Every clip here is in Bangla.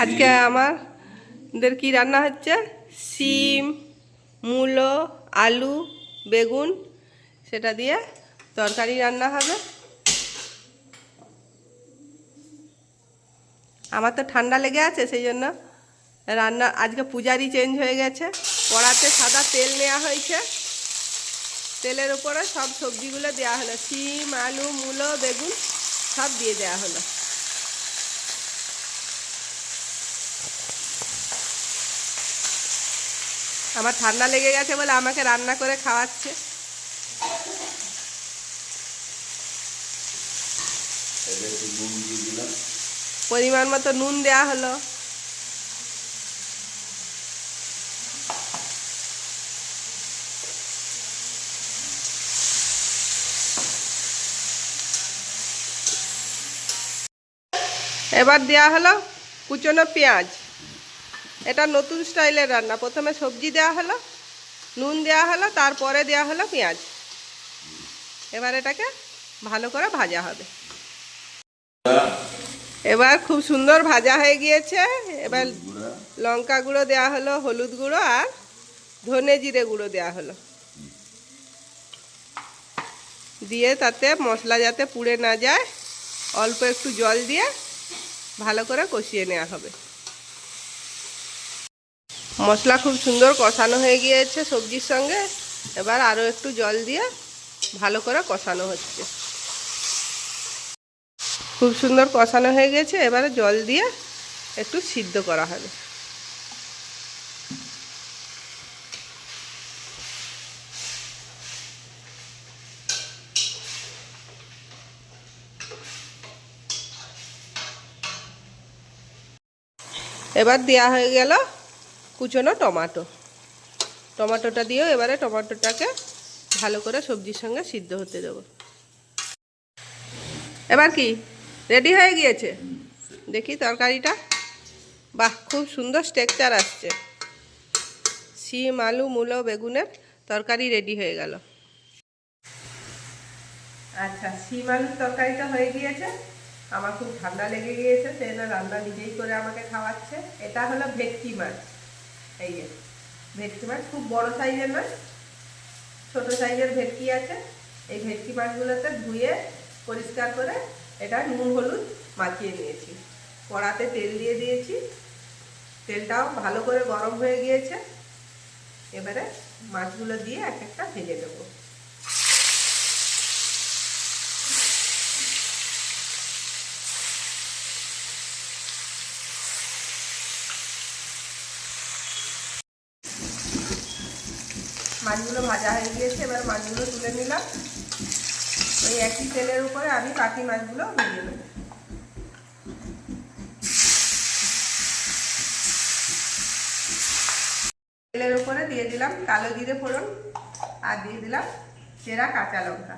আজকে আমাদের কি রান্না হচ্ছে? শিম, মূলো, আলু, বেগুন সেটা দিয়ে তরকারি রান্না হবে। আমার তো ঠান্ডা লেগে আছে, সেই জন্য রান্না আজকে পূজারি চেঞ্জ হয়ে গেছে। কড়াতে সাদা তেল নেওয়া হয়েছে, তেলের উপরে সব সবজিগুলো দেওয়া হলো, শিম, আলু, মূলো, বেগুন সব দিয়ে দেওয়া হলো। আমার ঠান্ডা লেগে গেছে বলে আমাকে রান্না করে খাওয়াচ্ছে। পরিমাণ মতো নুন দেওয়া হলো। এবার দেওয়া হলো কুচনো পেঁয়াজ। এটা নতুন স্টাইলের রান্না। প্রথমে সবজি দেওয়া হলো, নুন দেওয়া হলো, তারপরে দেওয়া হলো পেঁয়াজ। এবার এটাকে ভালো করে ভাজা হবে। এবার খুব সুন্দর ভাজা হয়ে গিয়েছে। এবার লঙ্কা গুঁড়ো দেওয়া হলো, হলুদ গুঁড়ো আর ধনে জিরে গুঁড়ো দেওয়া হলো, দিয়ে তাতে মশলা যাতে পুড়ে না যায় অল্প একটু জল দিয়ে ভালো করে কষিয়ে নেওয়া হবে। মশলা খুব সুন্দর কষানো হয়ে গিয়েছে সবজির সঙ্গে। এবার আরও একটু জল দিয়ে ভালো করে কষানো হচ্ছে। খুব সুন্দর কষানো হয়ে গেছে। এবারে জল দিয়ে একটু সিদ্ধ করা হবে। এবার দেওয়া হয়ে গেল কুচনো টমেটো। টমেটোটা দিয়েও এবারে টমেটোটাকে ভালো করে সবজির সঙ্গে সিদ্ধ হতে দেবো। এবার কি রেডি হয়ে গিয়েছে? দেখি তরকারিটা। বাহ, খুব সুন্দর স্ট্রাকচার আসছে। শিম, আলু, মূলো, বেগুনের তরকারি রেডি হয়ে গেল। আচ্ছা, শিম আলুর তরকারিটা হয়ে গিয়েছে। আমার খুব ঠান্ডা লেগে গিয়েছে, সেই জন্য রান্না নিজেই করে আমাকে খাওয়াচ্ছে। এটা হলো ভেটকি মাছ। এই যে ভেটকি মাছ, খুব বড় সাইজের নয়, ছোট সাইজের ভেটকি আছে। এই ভেটকি মাছগুলোতে ধুয়ে পরিষ্কার করে এটা নুন হলুদ মাখিয়ে নিয়েছি। কড়াতে তেল দিয়ে দিয়েছি, তেলটাও ভালো করে গরম হয়ে গিয়েছে। এবারে মাছগুলো দিয়ে এক একটা ভেজে দেবো। মাছগুলো ভাজা হয়ে গিয়েছে, এবার মাছগুলো তুলে নিলাম। ওই একই তেলের উপরে আমি বাকি মাছগুলো ভেজে নেব। তেলের উপরে দিয়ে দিলাম কালো জিরে ফোড়ন আর দিয়ে দিলাম চেরা কাঁচা লঙ্কা।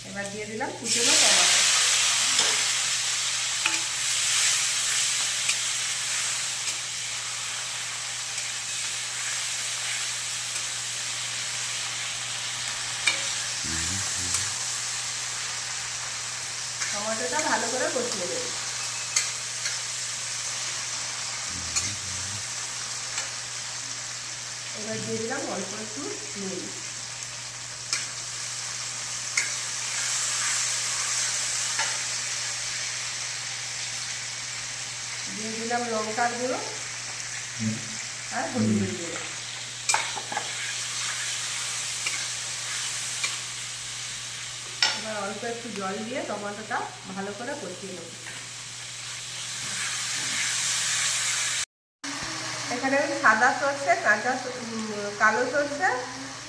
এবার দিয়ে দিলাম কুচনো টমেটো। টমেটোটা ভালো করে কষিয়ে দেব। এবার দিয়ে দিলাম অল্প একটু নুন। দিয়ে দিলাম লঙ্কার গুঁড়ো আর হলুদের গুঁড়ো। এবার অল্প একটু জল দিয়ে টমেটোটা ভালো করে কষিয়ে নেব। এখানে আমি সাদা সর্ষে, কালো সর্ষে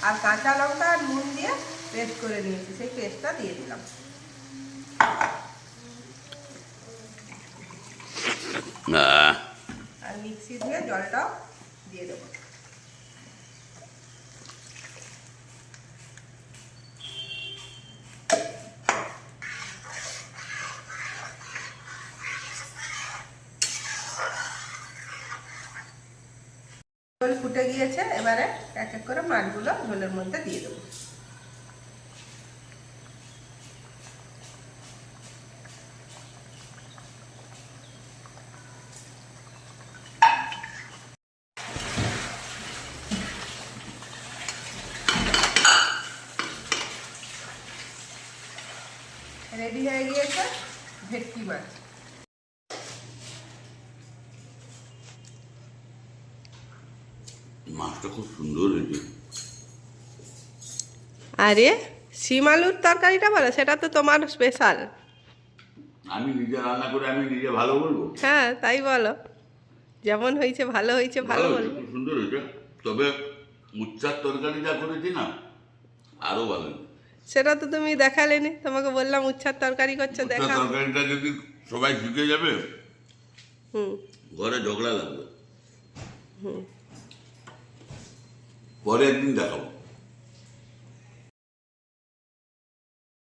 আর কাঁচা লঙ্কা আর নুন দিয়ে পেস্ট করে নিয়েছি, সেই পেস্টটা দিয়ে দিলাম। আর মিক্সি দিয়ে জলটাও দিয়ে দেবো। ফুটে গিয়েছে, এবারে এক এক করে মাছগুলো ঝোলের মধ্যে দিয়ে দেবো। রেডি হয়ে গিয়েছে ভেটকি মাছ। মাছটা খুব সুন্দর হয়েছে। আরে শিম আলুর তরকারিটা বলো, সেটা তো তোমার স্পেশাল। আমি নিজে রান্না করে আমি নিজে ভালো বলবো? হ্যাঁ তাই বলো, যেমন হয়েছে ভালো হয়েছে ভালো বলবো। খুব সুন্দর হয়েছে, তবে উচ্ছার তরকারি যা করেছি না আরো ভালো। সেটা তো তুমি দেখালে নি, তোমাকে বললাম উচ্ছার তরকারি করছো, উচ্ছার দেখা। তরকারিটা যদি সবাই শিখে যাবে হুম ঘরে ঝগড়া লাগবে। হুম। পরে একদিন দেখাবো।